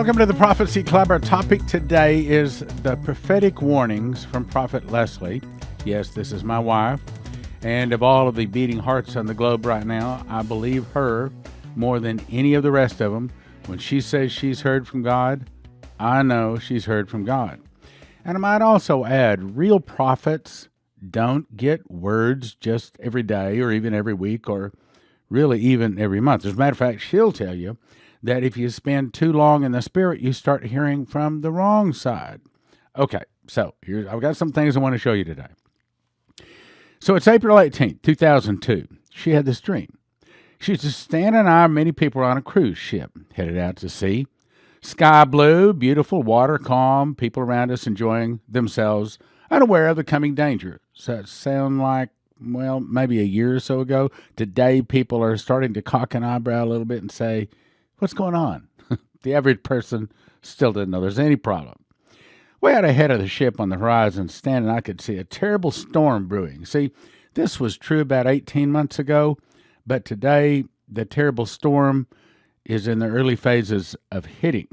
Welcome to the Prophecy Club. Our topic today is the prophetic warnings from Prophet Leslie. Yes, this is my wife. And of all of the beating hearts on the globe right now, I believe her more than any of the rest of them. When she says she's heard from God, I know she's heard from God. And I might also add, real prophets don't get words just every day or even every week or really even every month. As a matter of fact, she'll tell you that if you spend too long in the Spirit, you start hearing from the wrong side. Okay, so I've got some things I want to show you today. So it's April 18th, 2002. She had this dream. She was just Stan and I, many people were on a cruise ship, headed out to sea. Sky blue, beautiful, water calm, people around us enjoying themselves, unaware of the coming danger. So it sound like, well, maybe a year or so ago. Today, people are starting to cock an eyebrow a little bit and say, what's going on? The average person still doesn't know there's any problem. Way out ahead of the ship on the horizon, Stan and I could see a terrible storm brewing. See, this was true about 18 months ago, but today the terrible storm is in the early phases of hitting.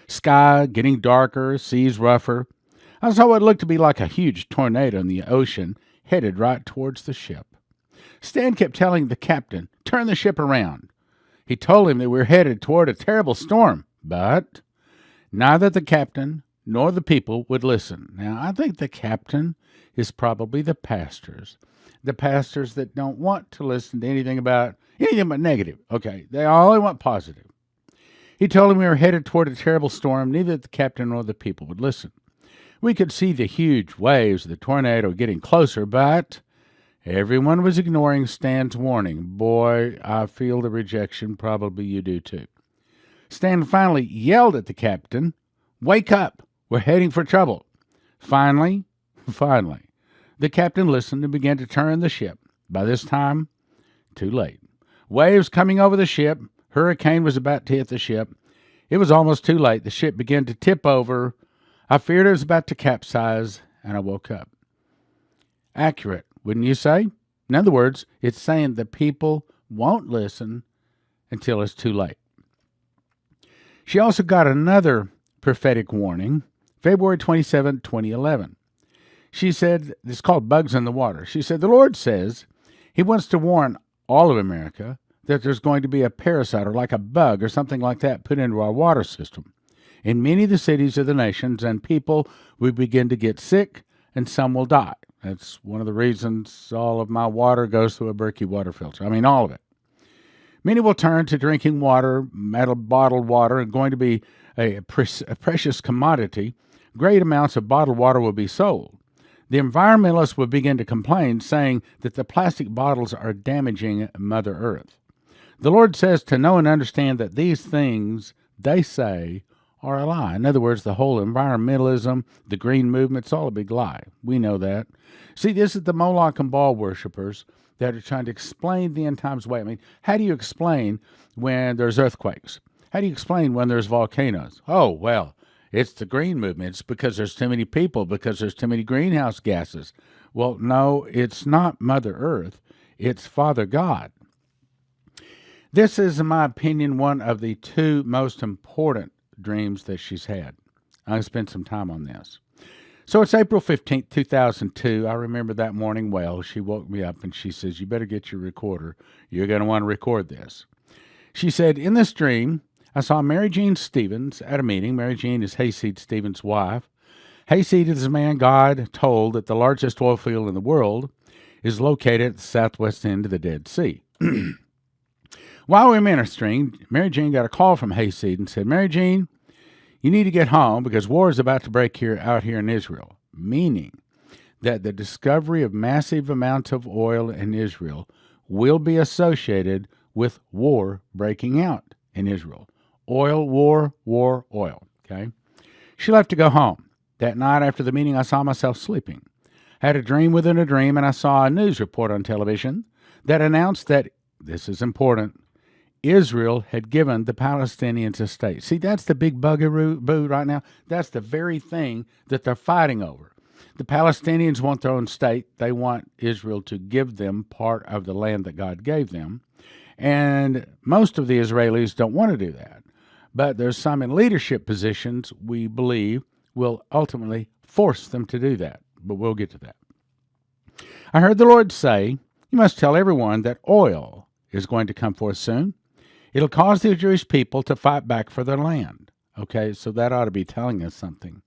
Sky getting darker, seas rougher. I saw what looked to be like a huge tornado in the ocean headed right towards the ship. Stan kept telling the captain, turn the ship around. He told him that we were headed toward a terrible storm, but neither the captain nor the people would listen. Now, I think the captain is probably the pastors that don't want to listen to anything but negative. Okay, they only want positive. He told him we were headed toward a terrible storm. Neither the captain nor the people would listen. We could see the huge waves of the tornado getting closer, but everyone was ignoring Stan's warning. Boy, I feel the rejection. Probably you do too. Stan finally yelled at the captain, wake up, we're heading for trouble. Finally, the captain listened and began to turn the ship. By this time, too late. Waves coming over the ship. Hurricane was about to hit the ship. It was almost too late. The ship began to tip over. I feared it was about to capsize, and I woke up. Accurate, wouldn't you say? In other words, it's saying the people won't listen until it's too late. She also got another prophetic warning, February 27, 2011. She said, it's called Bugs in the Water. She said, the Lord says he wants to warn all of America that there's going to be a parasite or like a bug or something like that put into our water system. In many of the cities of the nations, and people will begin to get sick and some will die. That's one of the reasons all of my water goes through a Berkey water filter. I mean, all of it. Many will turn to drinking water, bottled water, and going to be a precious commodity. Great amounts of bottled water will be sold. The environmentalists will begin to complain, saying that the plastic bottles are damaging Mother Earth. The Lord says to know and understand that these things, they say, are a lie. In other words, the whole environmentalism, the green movement, it's all a big lie. We know that. See, this is the Moloch and Baal worshipers that are trying to explain the end times way. I mean, how do you explain when there's earthquakes? How do you explain when there's volcanoes? Oh, well, it's the green movement. It's because there's too many people, because there's too many greenhouse gases. Well, no, it's not Mother Earth. It's Father God. This is, in my opinion, one of the two most important dreams that she's had. I spent some time on this. So it's April 15th, 2002. I remember that morning well. She woke me up and she says, you better get your recorder. You're going to want to record this. She said, in this dream, I saw Mary Jean Stevens at a meeting. Mary Jean is Hayseed Stevens' wife. Hayseed is a man God told that the largest oil field in the world is located at the southwest end of the Dead Sea. While we were ministering, Mary Jean got a call from Hayseed and said, Mary Jean, you need to get home because war is about to break out here in Israel, meaning that the discovery of massive amounts of oil in Israel will be associated with war breaking out in Israel. Oil, war, oil, okay? She left to go home. That night after the meeting, I saw myself sleeping. I had a dream within a dream, and I saw a news report on television that announced that, this is important, Israel had given the Palestinians a state. See, that's the big bugaboo right now. That's the very thing that they're fighting over. The Palestinians want their own state. They want Israel to give them part of the land that God gave them. And most of the Israelis don't want to do that. But there's some in leadership positions we believe will ultimately force them to do that. But we'll get to that. I heard the Lord say, you must tell everyone that oil is going to come forth soon. It'll cause the Jewish people to fight back for their land. Okay, so that ought to be telling us something.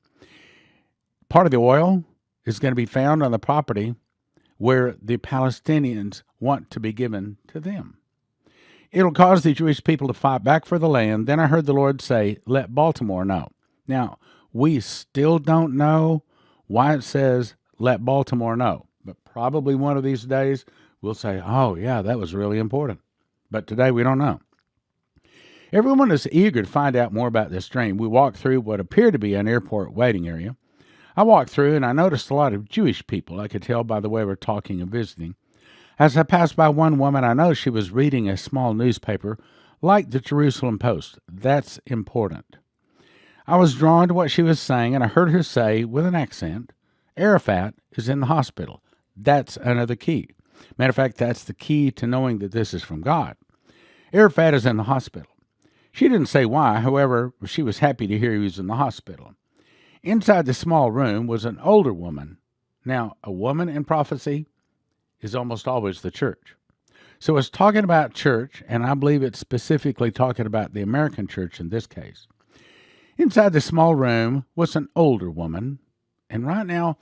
Part of the oil is going to be found on the property where the Palestinians want to be given to them. It'll cause the Jewish people to fight back for the land. Then I heard the Lord say, let Baltimore know. Now, we still don't know why it says, let Baltimore know. But probably one of these days, we'll say, oh, yeah, that was really important. But today we don't know. Everyone is eager to find out more about this dream. We walked through what appeared to be an airport waiting area. I walked through and I noticed a lot of Jewish people. I could tell by the way we're talking and visiting. As I passed by one woman, I noticed she was reading a small newspaper like the Jerusalem Post. That's important. I was drawn to what she was saying, and I heard her say, with an accent, Arafat is in the hospital. That's another key. Matter of fact, that's the key to knowing that this is from God. Arafat is in the hospital. She didn't say why, however, she was happy to hear he was in the hospital. Inside the small room was an older woman. Now, a woman in prophecy is almost always the church. So it's talking about church, and I believe it's specifically talking about the American church in this case. Inside the small room was an older woman, and right now,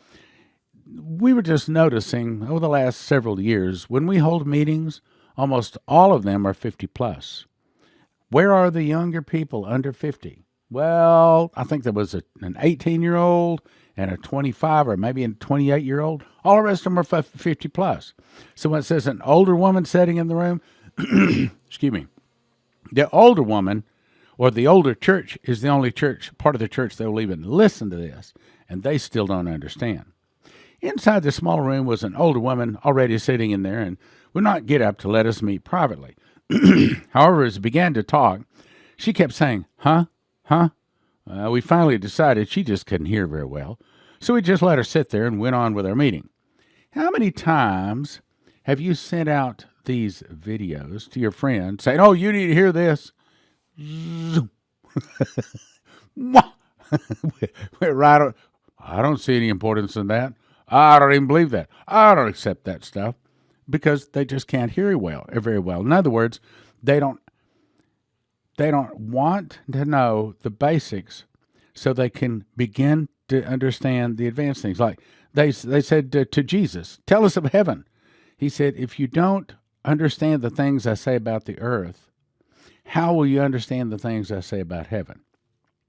we were just noticing over the last several years, when we hold meetings, almost all of them are 50 plus. Where are the younger people under 50? Well, I think there was an 18-year-old and a 25 or maybe a 28-year-old. All the rest of them are 50 plus. So when it says an older woman sitting in the room, excuse me, the older woman or the older church is the only part of the church that will even listen to this, and they still don't understand. Inside the small room was an older woman already sitting in there and would not get up to let us meet privately. However, as we began to talk, she kept saying, huh? We finally decided she just couldn't hear very well, so we just let her sit there and went on with our meeting. How many times have you sent out these videos to your friends saying, oh, you need to hear this? Right. I don't see any importance in that. I don't even believe that. I don't accept that stuff because they just can't hear very well. In other words, they don't want to know the basics so they can begin to understand the advanced things. Like they said to Jesus, tell us of heaven. He said, if you don't understand the things I say about the earth, how will you understand the things I say about heaven?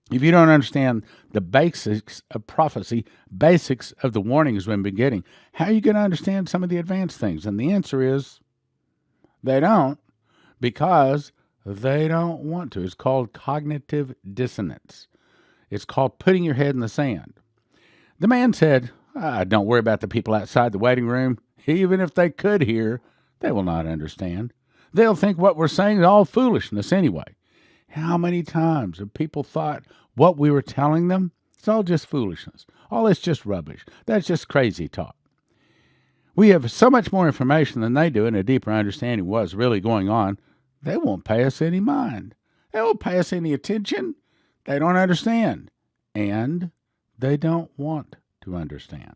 If you don't understand the basics of prophecy, basics of the warnings we've been getting, how are you going to understand some of the advanced things? And the answer is they don't, because they don't want to. It's called cognitive dissonance. It's called putting your head in the sand. The man said, don't worry about the people outside the waiting room. Even if they could hear, they will not understand. They'll think what we're saying is all foolishness anyway. How many times have people thought what we were telling them, it's all just foolishness. All it's just rubbish. That's just crazy talk. We have so much more information than they do and a deeper understanding of what's really going on. They won't pay us any mind. They won't pay us any attention. They don't understand. And they don't want to understand.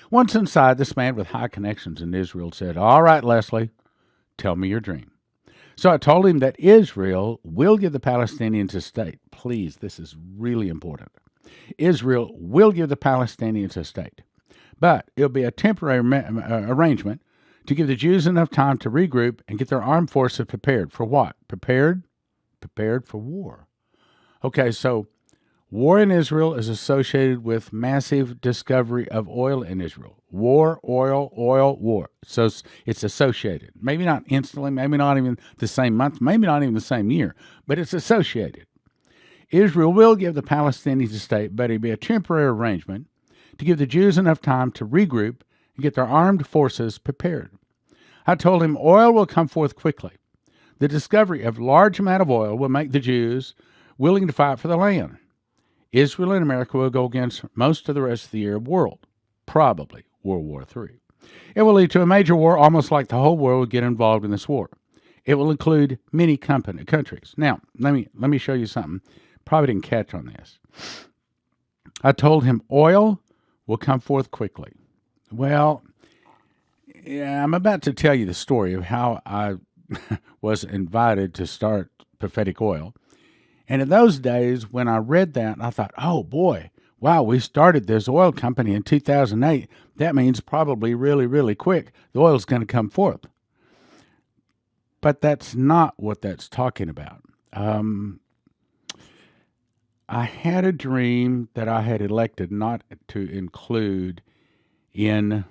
Once inside, this man with high connections in Israel said, all right, Leslie, tell me your dream. So I told him that Israel will give the Palestinians a state. Please, this is really important. Israel will give the Palestinians a state. But it'll be a temporary arrangement to give the Jews enough time to regroup and get their armed forces prepared. For what? Prepared for war. Okay, so war in Israel is associated with massive discovery of oil in Israel. War, oil, war. So it's associated. Maybe not instantly, maybe not even the same month, maybe not even the same year, but it's associated. Israel will give the Palestinians a state, but it'll be a temporary arrangement to give the Jews enough time to regroup and get their armed forces prepared. I told him oil will come forth quickly. The discovery of large amount of oil will make the Jews willing to fight for the land. Israel and America will go against most of the rest of the Arab world, probably World War III. It will lead to a major war, almost like the whole world will get involved in this war. It will include many countries. Now, let me show you something. Probably didn't catch on this. I told him oil will come forth quickly. Well, yeah, I'm about to tell you the story of how I was invited to start Prophetic Oil. And in those days, when I read that, I thought, oh boy, wow, we started this oil company in 2008. That means probably really, really quick, the oil's going to come forth. But that's not what that's talking about. I had a dream that I had elected not to include in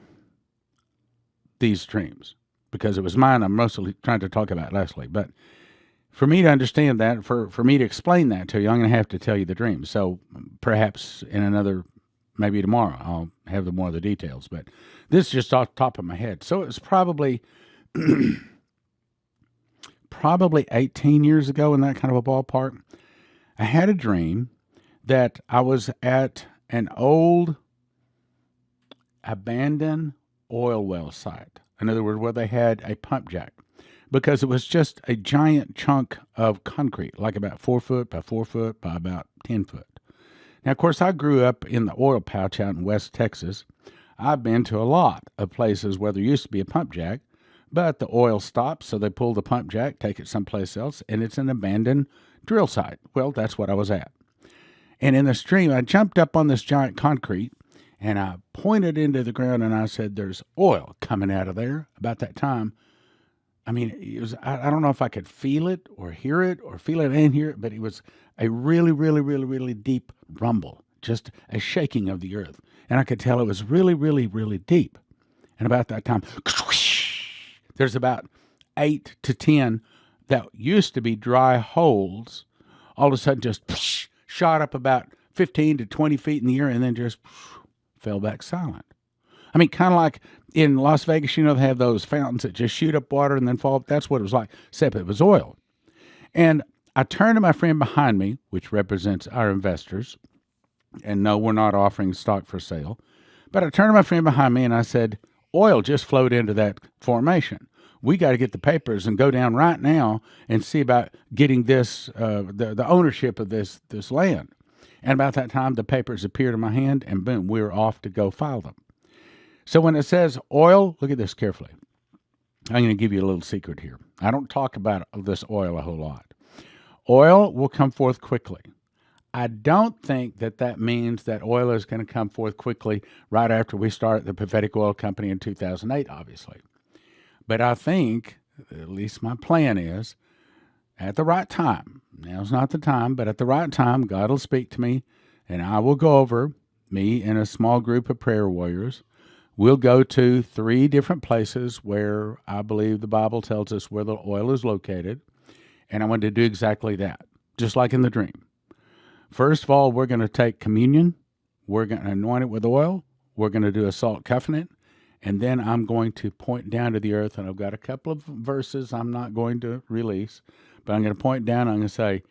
these dreams because it was mine. I'm mostly trying to talk about Leslie. But for me to understand that, for me to explain that to you, I'm going to have to tell you the dream. So perhaps in another, maybe tomorrow, I'll have more of the details. But this is just off the top of my head. So it was probably 18 years ago, in that kind of a ballpark. I had a dream that I was at an old abandoned oil well site. In other words, where they had a pump jack, because it was just a giant chunk of concrete, like about 4 foot by 4 foot by about 10 foot. Now, of course, I grew up in the oil patch out in West Texas. I've been to a lot of places where there used to be a pump jack, but the oil stopped, so they pull the pump jack, take it someplace else, and it's an abandoned drill site. Well, that's what I was at. And in the stream, I jumped up on this giant concrete, and I pointed into the ground, and I said, there's oil coming out of there. About that time, I mean, it was, I don't know if I could feel it or hear it or feel it and hear it, but it was a really, really, really, really deep rumble, just a shaking of the earth. And I could tell it was really, really, really deep. And about that time, there's about 8 to 10 that used to be dry holes, all of a sudden just shot up about 15 to 20 feet in the air and then just fell back silent. I mean, kind of like in Las Vegas, they have those fountains that just shoot up water and then fall. That's what it was like, except it was oil. And I turned to my friend behind me, which represents our investors. And no, we're not offering stock for sale. But I turned to my friend behind me and I said, oil just flowed into that formation. We got to get the papers and go down right now and see about getting this, the ownership of this land. And about that time, the papers appeared in my hand, and boom, we were off to go file them. So when it says oil, look at this carefully. I'm going to give you a little secret here. I don't talk about this oil a whole lot. Oil will come forth quickly. I don't think that means that oil is going to come forth quickly right after we start the Prophetic Oil Company in 2008, obviously. But I think, at least my plan is, at the right time, now's not the time, but at the right time, God will speak to me, and I will go over, me and a small group of prayer warriors. We'll go to 3 different places where I believe the Bible tells us where the oil is located, and I want to do exactly that, just like in the dream. First of all, we're going to take communion. We're going to anoint it with oil. We're going to do a salt covenant. And then I'm going to point down to the earth, and I've got a couple of verses I'm not going to release, but I'm going to point down, and I'm going to say,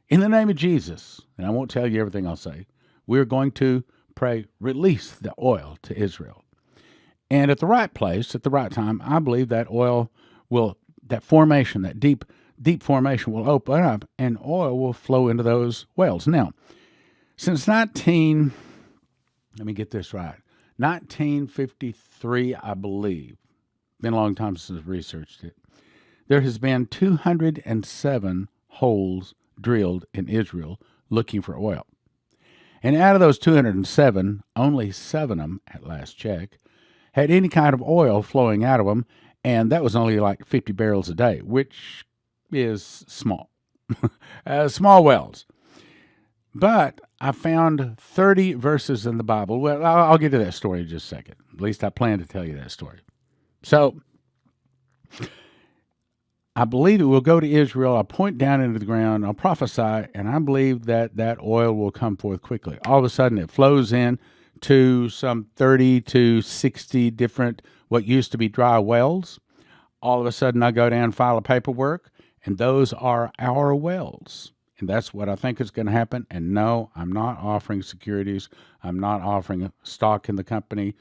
in the name of Jesus, and I won't tell you everything I'll say, we're going to pray, release the oil to Israel. And at the right place, at the right time, I believe that oil will, that formation, that deep formation will open up, and oil will flow into those wells. Now, since let me get this right, 1953, I believe, been a long time since I've researched it, there has been 207 holes drilled in Israel looking for oil. And out of those 207, only 7 of them, at last check, had any kind of oil flowing out of them, and that was only like 50 barrels a day, which is small. Small wells. But I found 30 verses in the Bible. Well, I'll get to that story in just a second. At least I plan to tell you that story. So I believe it will go to Israel. I'll point down into the ground. I'll prophesy, and I believe that oil will come forth quickly. All of a sudden, it flows in to some 30 to 60 different what used to be dry wells. All of a sudden, I go down and file a paperwork, and those are our wells. And that's what I think is going to happen. And no, I'm not offering securities. I'm not offering stock in the company.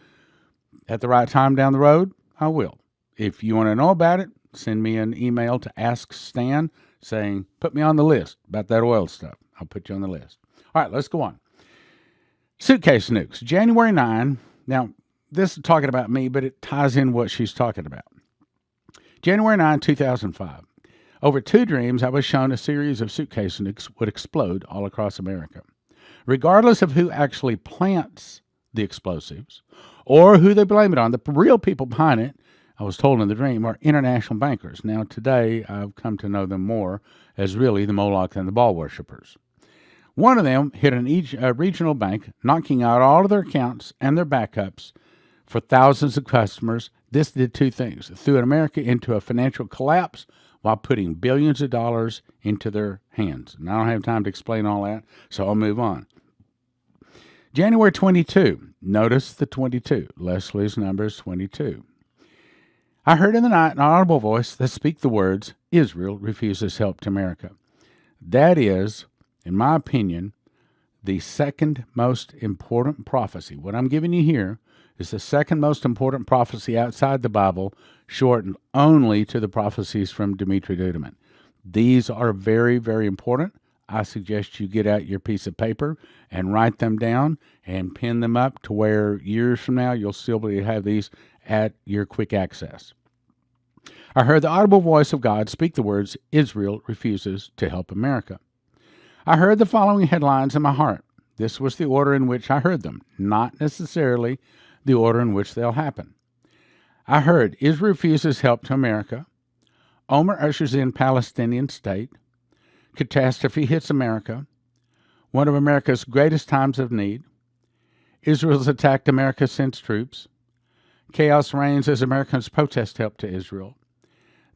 At the right time down the road, I will. If you want to know about it, send me an email to askstan saying, put me on the list about that oil stuff. I'll put you on the list. All right, let's go on. Suitcase Nukes, January 9. Now, this is talking about me, but it ties in what she's talking about. January 9, 2005. Over 2 dreams, I was shown a series of suitcase nukes would explode all across America. Regardless of who actually plants the explosives or who they blame it on, the real people behind it, I was told in the dream, are international bankers. Now, today, I've come to know them more as really the Moloch and the Baal worshippers. One of them hit a regional bank, knocking out all of their accounts and their backups for thousands of customers. This did 2 things. It threw America into a financial collapse while putting billions of dollars into their hands. And I don't have time to explain all that, so I'll move on. January 22. Notice the 22. Leslie's number is 22. I heard in the night an audible voice that speak the words, Israel refuses help to America. That is, in my opinion, the second most important prophecy. What I'm giving you here is the second most important prophecy outside the Bible, shortened only to the prophecies from Dimitri Duduman. These are very, very important. I suggest you get out your piece of paper and write them down and pin them up to where years from now you'll still be able to have these at your quick access. I heard the audible voice of God speak the words, Israel refuses to help America. I heard the following headlines in my heart. This was the order in which I heard them, not necessarily the order in which they'll happen. I heard Israel refuses help to America. Omer ushers in Palestinian state. Catastrophe hits America. One of America's greatest times of need. Israel's attacked America, sends troops. Chaos reigns as Americans protest help to Israel.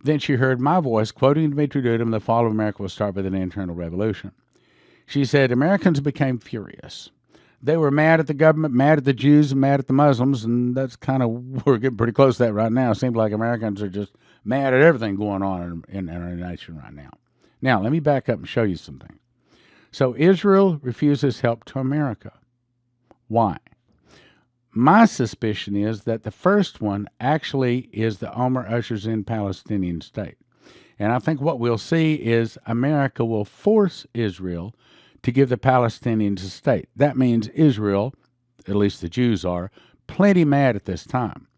Then she heard my voice quoting Dimitri Duduman, the fall of America will start with an internal revolution. She said, Americans became furious. They were mad at the government, mad at the Jews, and mad at the Muslims, and that's kind of, we're getting pretty close to that right now. It seems like Americans are just mad at everything going on in our nation right now. Now, let me back up and show you something. So Israel refuses help to America. Why? My suspicion is that the first one actually is the Omer ushers in Palestinian state. And I think what we'll see is America will force Israel to give the Palestinians a state. That means Israel, at least the Jews are, plenty mad at this time.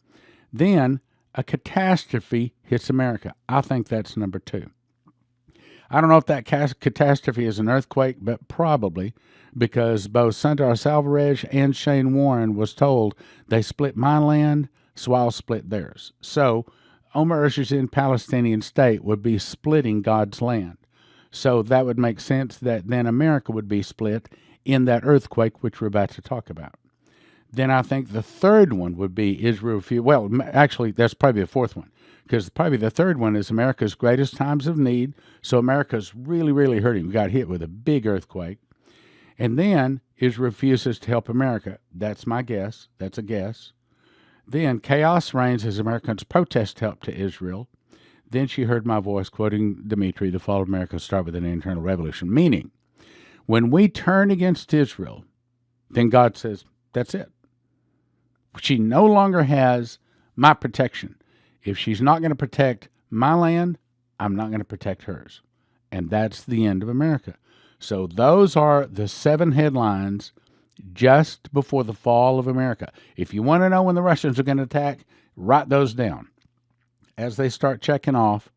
Then a catastrophe hits America. I think that's number 2. I don't know if that catastrophe is an earthquake, but probably, because both Sundar Alvarez and Shane Warren was told they split my land, so I'll split theirs. So Omer ushers in Palestinian state would be splitting God's land. So that would make sense that then America would be split in that earthquake, which we're about to talk about. Then I think the third one would be Israel. Well, actually, that's probably the fourth one, because probably the third one is America's greatest times of need. So America's really, really hurting. We got hit with a big earthquake. And then Israel refuses to help America. That's my guess. That's a guess. Then chaos reigns as Americans protest help to Israel. Then she heard my voice quoting Dimitri, the fall of America will start with an internal revolution. Meaning, when we turn against Israel, then God says, that's it. She no longer has my protection. If she's not going to protect my land, I'm not going to protect hers. And that's the end of America. So those are the 7 headlines just before the fall of America. If you want to know when the Russians are going to attack, write those down. As they start checking off,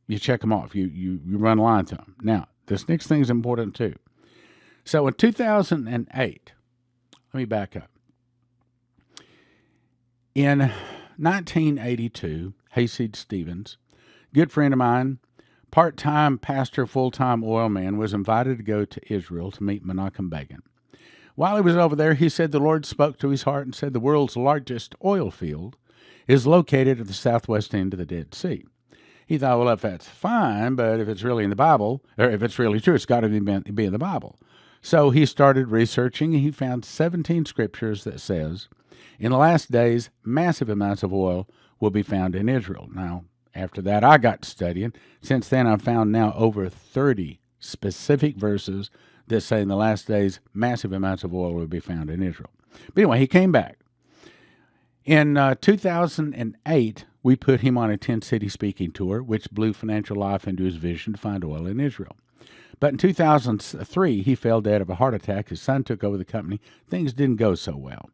you check them off. You run a line to them. Now, this next thing is important too. So in 2008, let me back up. In 1982, Hayseed Stevens, good friend of mine, part-time pastor, full-time oil man, was invited to go to Israel to meet Menachem Begin. While he was over there, he said the Lord spoke to his heart and said the world's largest oil field is located at the southwest end of the Dead Sea. He thought, well, if that's fine, but if it's really in the Bible, or if it's really true, it's got to be in the Bible. So he started researching, and he found 17 scriptures that says, in the last days, massive amounts of oil will be found in Israel. Now, after that, I got studying. Since then, I've found now over 30 specific verses that say in the last days, massive amounts of oil will be found in Israel. But anyway, he came back. In 2008, we put him on a 10-city speaking tour, which blew financial life into his vision to find oil in Israel. But in 2003, he fell dead of a heart attack. His son took over the company. Things didn't go so well.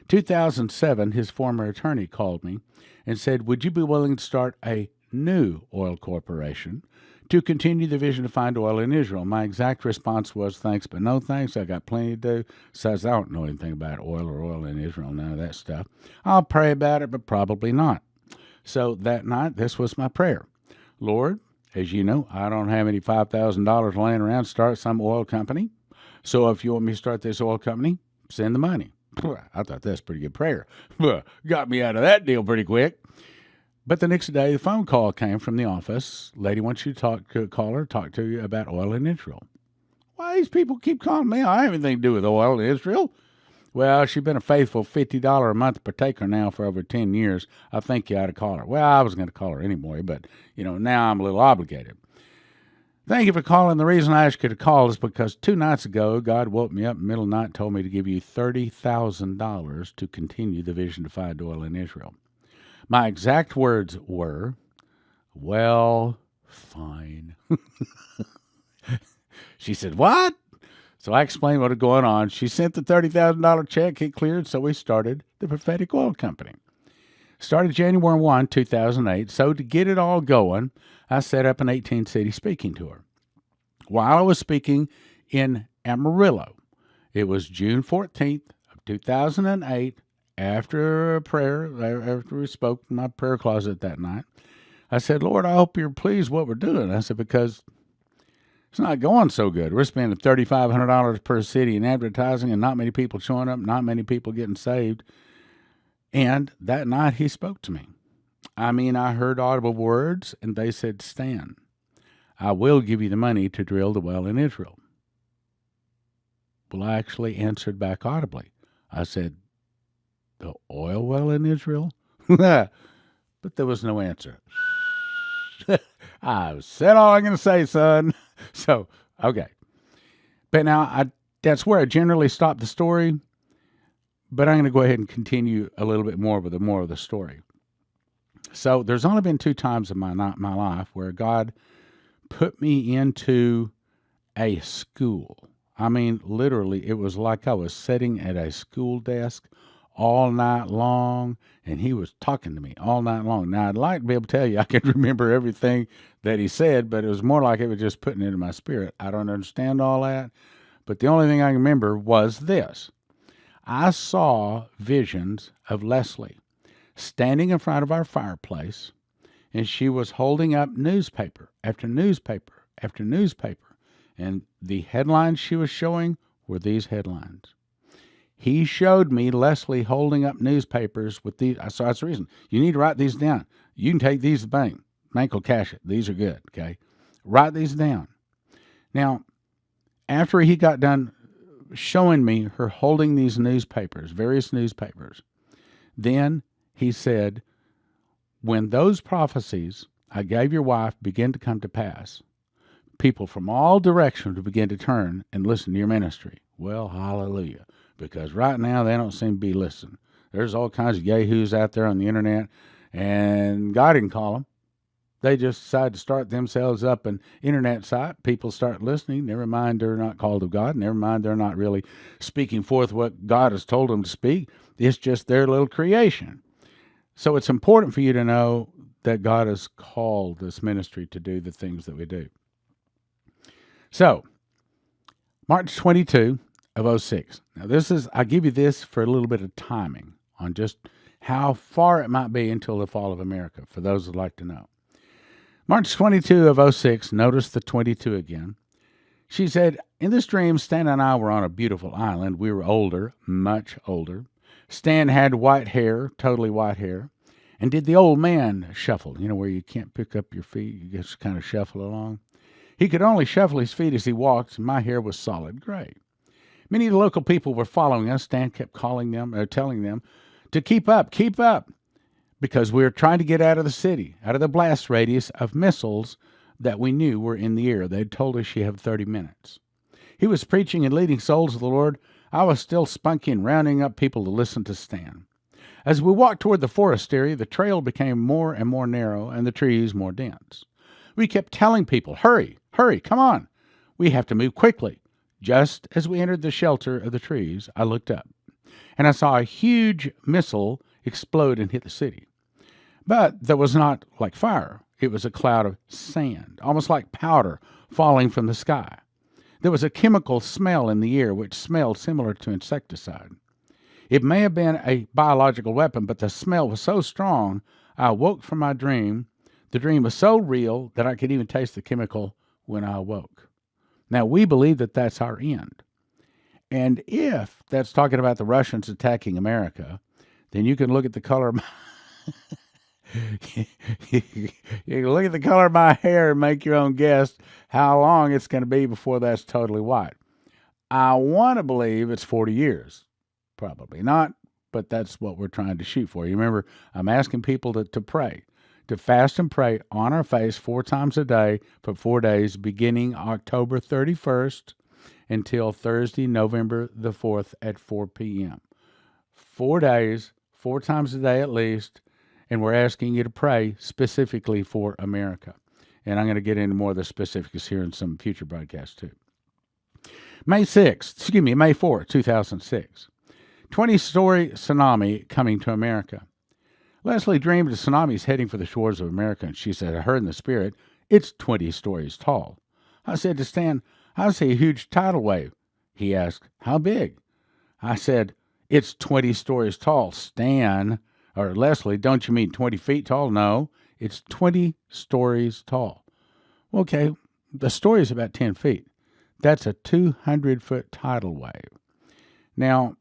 2007, his former attorney called me and said, would you be willing to start a new oil corporation to continue the vision to find oil in Israel? My exact response was, thanks, but no thanks. I got plenty to do. Says I don't know anything about oil or oil in Israel, none of that stuff. I'll pray about it, but probably not. So that night, this was my prayer. Lord, as you know, I don't have any $5,000 laying around to start some oil company. So if you want me to start this oil company, send the money. I thought that's a pretty good prayer. Got me out of that deal pretty quick. But the next day, the phone call came from the office. Lady wants you to talk to you about oil in Israel. Why these people keep calling me? I have anything to do with oil in Israel. Well, she's been a faithful $50 a month partaker now for over 10 years. I think you ought to call her. Well, I was going to call her anyway, but, now I'm a little obligated. Thank you for calling. The reason I asked you to call is because 2 nights ago, God woke me up in the middle of the night and told me to give you $30,000 to continue the vision to find oil in Israel. My exact words were, well, fine. She said, what? So I explained what was going on. She sent the $30,000 check. It cleared, so we started the Prophetic Oil Company. Started January 1, 2008. So to get it all going, I set up an 18-city speaking tour. While I was speaking in Amarillo, it was June 14th of 2008, after a prayer, after we spoke in my prayer closet that night, I said, Lord, I hope you're pleased what we're doing. I said, because it's not going so good. We're spending $3,500 per city in advertising and not many people showing up, not many people getting saved. And that night he spoke to me. I heard audible words, and they said, Stan, I will give you the money to drill the well in Israel. Well, I actually answered back audibly. I said, the oil well in Israel? But there was no answer. I've said all I'm going to say, son. So, okay. But now, that's where I generally stop the story. But I'm going to go ahead and continue a little bit more with more of the story. So, there's only been 2 times in my life where God put me into a school. Literally, it was like I was sitting at a school desk all night long, and he was talking to me all night long. Now, I'd like to be able to tell you I could remember everything that he said, but it was more like it was just putting it in my spirit. I don't understand all that, but the only thing I can remember was this. I saw visions of Leslie standing in front of our fireplace, and she was holding up newspaper after newspaper after newspaper, and the headlines she was showing were these headlines. He showed me Leslie holding up newspapers with these. So that's the reason. You need to write these down. You can take these to the bank. Bank will cash it. These are good, okay? Write these down. Now, after he got done showing me her holding these newspapers, various newspapers, then he said, when those prophecies I gave your wife begin to come to pass, people from all directions will begin to turn and listen to your ministry. Well, hallelujah. Because right now they don't seem to be listening. There's all kinds of yahoos out there on the internet, and God didn't call them. They just decide to start themselves up an internet site. People start listening. Never mind they're not called of God. Never mind they're not really speaking forth what God has told them to speak. It's just their little creation. So it's important for you to know that God has called this ministry to do the things that we do. So, March 22 of 06. Now I give you this for a little bit of timing on just how far it might be until the fall of America, for those who'd like to know. March 22 of 06, notice the 22 again. She said, in this dream, Stan and I were on a beautiful island. We were older, much older. Stan had white hair, totally white hair, and did the old man shuffle, where you can't pick up your feet, you just kind of shuffle along. He could only shuffle his feet as he walked, and my hair was solid gray. Many of the local people were following us. Stan kept telling them to keep up, because we were trying to get out of the city, out of the blast radius of missiles that we knew were in the air. They'd told us you have 30 minutes. He was preaching and leading souls to the Lord. I was still spunking and rounding up people to listen to Stan. As we walked toward the forest area, the trail became more and more narrow and the trees more dense. We kept telling people, hurry, hurry, come on. We have to move quickly. Just as we entered the shelter of the trees, I looked up, and I saw a huge missile explode and hit the city. But that was not like fire. It was a cloud of sand, almost like powder falling from the sky. There was a chemical smell in the air which smelled similar to insecticide. It may have been a biological weapon, but the smell was so strong, I awoke from my dream. The dream was so real that I could even taste the chemical when I awoke. Now, we believe that that's our end. And if that's talking about the Russians attacking America, then you can look at the color of my you can look at the color of my hair and make your own guess how long it's going to be before that's totally white. I want to believe it's 40 years. Probably not, but that's what we're trying to shoot for. You remember, I'm asking people to pray, to fast and pray on our face 4 times a day for 4 days, beginning October 31st until Thursday, November the 4th at 4 p.m. 4 days, 4 times a day at least, and we're asking you to pray specifically for America. And I'm going to get into more of the specifics here in some future broadcasts too. May 4th, 2006. 20-story tsunami coming to America. Leslie dreamed a tsunami is heading for the shores of America, and she said, I heard in the spirit, it's 20 stories tall. I said to Stan, I see a huge tidal wave. He asked, how big? I said, it's 20 stories tall. Stan, or Leslie, don't you mean 20 feet tall? No, it's 20 stories tall. Okay, the story is about 10 feet. That's a 200-foot tidal wave. Now,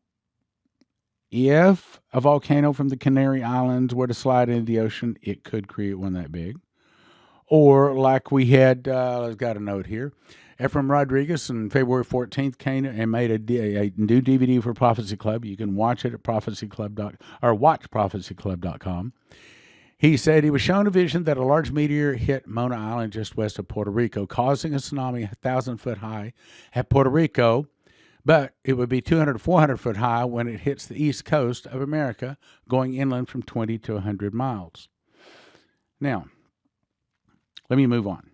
if a volcano from the Canary Islands were to slide into the ocean, it could create one that big. Or like we had, I've got a note here, Ephraim Rodriguez on February 14th came and made a new DVD for Prophecy Club. You can watch it at watch prophecyclub.com. He said he was shown a vision that a large meteor hit Mona Island just west of Puerto Rico, causing a tsunami 1,000 foot high at Puerto Rico. But it would be 200 to 400 foot high when it hits the east coast of America, going inland from 20 to 100 miles. Now, let me move on.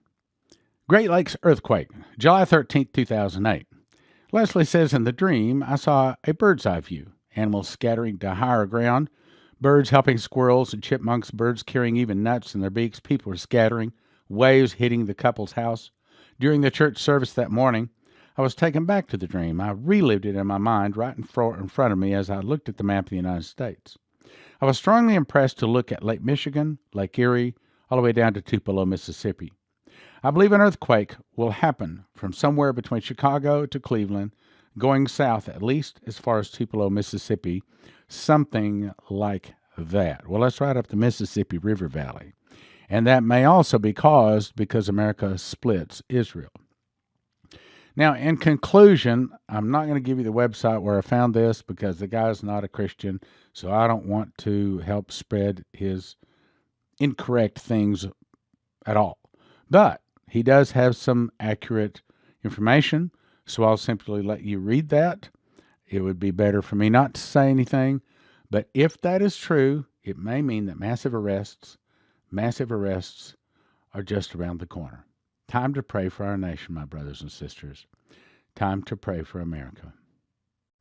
Great Lakes earthquake, July 13, 2008. Leslie says, in the dream, I saw a bird's eye view, animals scattering to higher ground, birds helping squirrels and chipmunks, birds carrying even nuts in their beaks. People were scattering, waves hitting the couple's house. During the church service that morning, I was taken back to the dream. I relived it in my mind right in front of me as I looked at the map of the United States. I was strongly impressed to look at Lake Michigan, Lake Erie, all the way down to Tupelo, Mississippi. I believe an earthquake will happen from somewhere between Chicago to Cleveland, going south at least as far as Tupelo, Mississippi, something like that. Well, that's right up the Mississippi River Valley. And that may also be caused because America splits Israel. Now, in conclusion, I'm not going to give you the website where I found this because the guy's not a Christian, so I don't want to help spread his incorrect things at all. But he does have some accurate information, so I'll simply let you read that. It would be better for me not to say anything, but if that is true, it may mean that massive arrests are just around the corner. Time to pray for our nation, my brothers and sisters. Time to pray for America.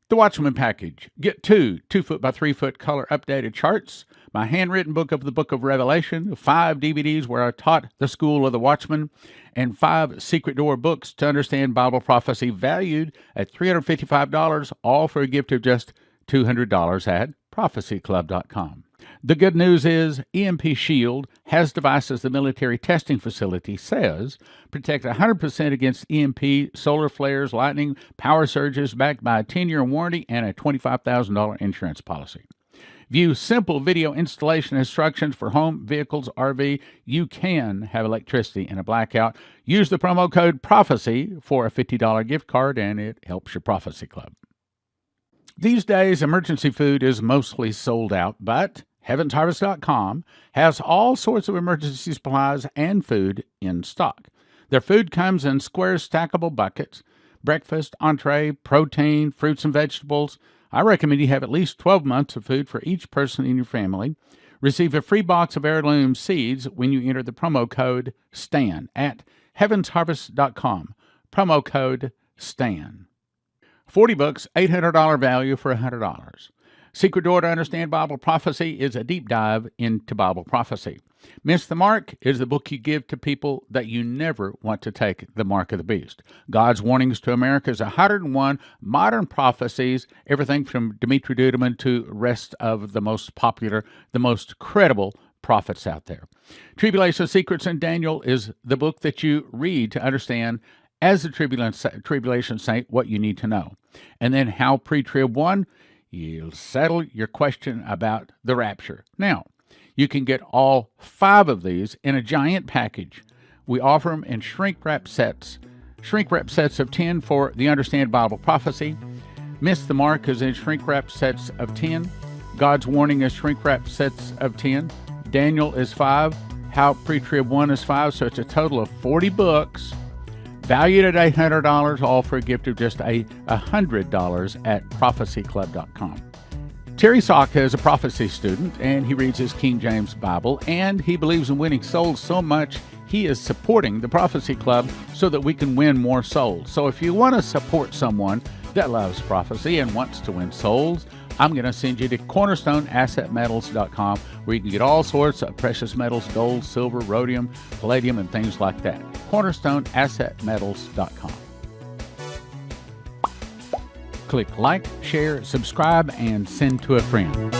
The Watchman Package. Get 2 2-foot by 3-foot color updated charts, my handwritten book of the Book of Revelation, 5 DVDs where I taught the School of the Watchman, and 5 Secret Door books to understand Bible prophecy, valued at $355, all for a gift of just $200 at prophecyclub.com. The good news is EMP Shield has devices the military testing facility says protect 100% against EMP, solar flares, lightning, power surges, backed by a 10-year warranty and a $25,000 insurance policy. View simple video installation instructions for home, vehicles, RV. You can have electricity in a blackout. Use the promo code PROPHECY for a $50 gift card, and it helps your Prophecy Club. These days, emergency food is mostly sold out, but HeavensHarvest.com has all sorts of emergency supplies and food in stock. Their food comes in square stackable buckets, breakfast, entree, protein, fruits and vegetables. I recommend you have at least 12 months of food for each person in your family. Receive a free box of heirloom seeds when you enter the promo code STAN at heavensharvest.com. Promo code STAN. 40 books, $800 value for $100. Secret Door to Understand Bible Prophecy is a deep dive into Bible prophecy. Miss the Mark is the book you give to people that you never want to take the mark of the beast. God's Warnings to America's 101 modern prophecies, everything from Dimitri Duduman to rest of the most popular, the most credible prophets out there. Tribulation Secrets and Daniel is the book that you read to understand, as a tribulation saint, what you need to know. And then How Pre-Trib Won, you'll settle your question about the rapture. Now, you can get all 5 of these in a giant package. We offer them in shrink-wrap sets. Shrink-wrap sets of 10 for the Understand Bible Prophecy. Miss the Mark is in shrink-wrap sets of 10. God's Warning is shrink-wrap sets of 10. Daniel is 5. How Pre-Trib Won is 5. So it's a total of 40 books, valued at $800, all for a gift of just $100 at prophecyclub.com. Terry Saka is a prophecy student, and he reads his King James Bible, and he believes in winning souls so much he is supporting the Prophecy Club so that we can win more souls. So if you want to support someone that loves prophecy and wants to win souls, I'm going to send you to cornerstoneassetmetals.com, where you can get all sorts of precious metals, gold, silver, rhodium, palladium, and things like that. cornerstoneassetmetals.com. Click like, share, subscribe, and send to a friend.